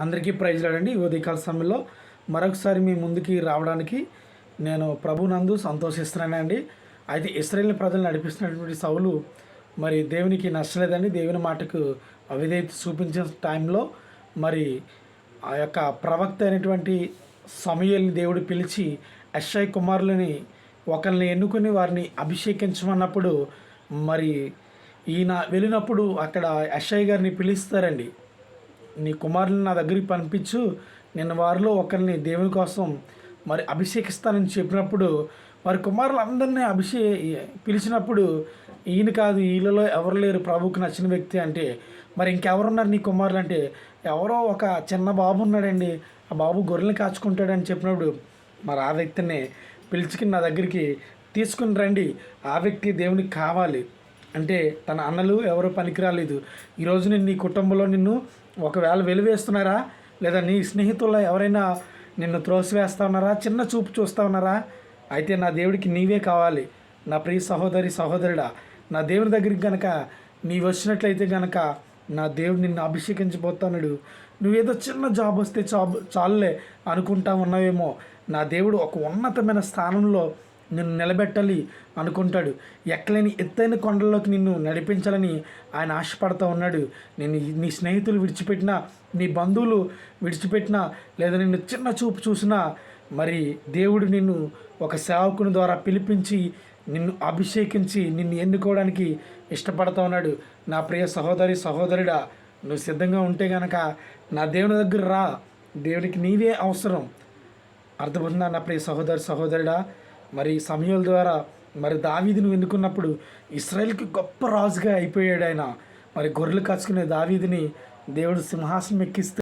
అందరికీ ప్రైజ్ లాడండి. ఈ ఉదయకాల సమయంలో మరొకసారి మీ ముందుకి రావడానికి నేను ప్రభునందు సంతోషిస్తున్నానండి. అయితే ఇశ్రాయేలు ప్రజలు నడిపిస్తున్నటువంటి సౌలు మరి దేవునికి నచ్చలేదండి. దేవుని మాటకు అవిధేయత చూపించిన టైంలో మరి ఆ యొక్క ప్రవక్త అయినటువంటి సమూయేలుని దేవుడు పిలిచి యెష్షయి కుమారులని ఒకరిని ఎన్నుకొని వారిని అభిషేకించమన్నప్పుడు మరి ఈయన వెళ్ళినప్పుడు అక్కడ యెష్షయి గారిని పిలుస్తారండి. నీ కుమారుని నా దగ్గరికి పంపించు, నేను వారిలో ఒకరిని దేవుని కోసం మరి అభిషేకిస్తానని చెప్పినప్పుడు వారి కుమారులందరినీ పిలిచినప్పుడు ఈయన కాదు, వీళ్ళలో ఎవరు లేరు ప్రభువుకు నచ్చిన వ్యక్తి అంటే, మరి ఇంకెవరున్నారు నీ కుమారులు అంటే, ఎవరో ఒక చిన్న బాబు ఉన్నాడండి, ఆ బాబు గొర్రెలు కాచుకుంటాడని చెప్పినప్పుడు మరి ఆ వ్యక్తిని పిలుచుకుని నా దగ్గరికి తీసుకుని రండి, ఆ వ్యక్తి దేవునికి కావాలి అంటే తన అన్నలు ఎవరు పనికిరాలేదు. ఈరోజు నేను నీ కుటుంబంలో నిన్ను ఒకవేళ వెలివేస్తున్నారా, లేదా నీ స్నేహితుల్లో ఎవరైనా నిన్ను త్రోసివేస్తా ఉన్నారా, చిన్న చూపు చూస్తూ ఉన్నారా, అయితే నా దేవుడికి నీవే కావాలి. నా ప్రియ సహోదరి సహోదరుడా, నా దేవుని దగ్గరికి గనక నీవు వచ్చినట్లయితే గనక నా దేవుడు నిన్ను అభిషేకించబోతున్నాడు. నువ్వేదో చిన్న జాబ్ వస్తే చాలులే అనుకుంటా ఉన్నావేమో, నా దేవుడు ఒక ఉన్నతమైన స్థానంలో నిన్ను నిలబెట్టాలి అనుకుంటాడు. ఎక్కలేని ఎత్తైన కొండల్లోకి నిన్ను నడిపించాలని ఆయన ఆశపడుతూ ఉన్నాడు. నేను నీ స్నేహితులు విడిచిపెట్టినా, నీ బంధువులు విడిచిపెట్టినా, లేదా నిన్ను చిన్న చూపు చూసినా మరి దేవుడు నిన్ను ఒక సేవకుని ద్వారా పిలిపించి నిన్ను అభిషేకించి నిన్ను ఎన్నుకోవడానికి ఇష్టపడుతూ ఉన్నాడు. నా ప్రియ సహోదరి సహోదరుడా, నువ్వు సిద్ధంగా ఉంటే గనక నా దేవుని దగ్గర రా. దేవునికి నీవే అవసరం. అర్థమవుతుందా నా ప్రియ సహోదరి సహోదరుడా? మరి సమూయేలు ద్వారా మరి దావీదును ఎన్నుకున్నప్పుడు ఇశ్రాయేలుకి గొప్ప రాజుగా అయిపోయాడు ఆయన. మరి గొర్రెలు కాచుకునే దావీదుని దేవుడు సింహాసనం ఎక్కిస్తే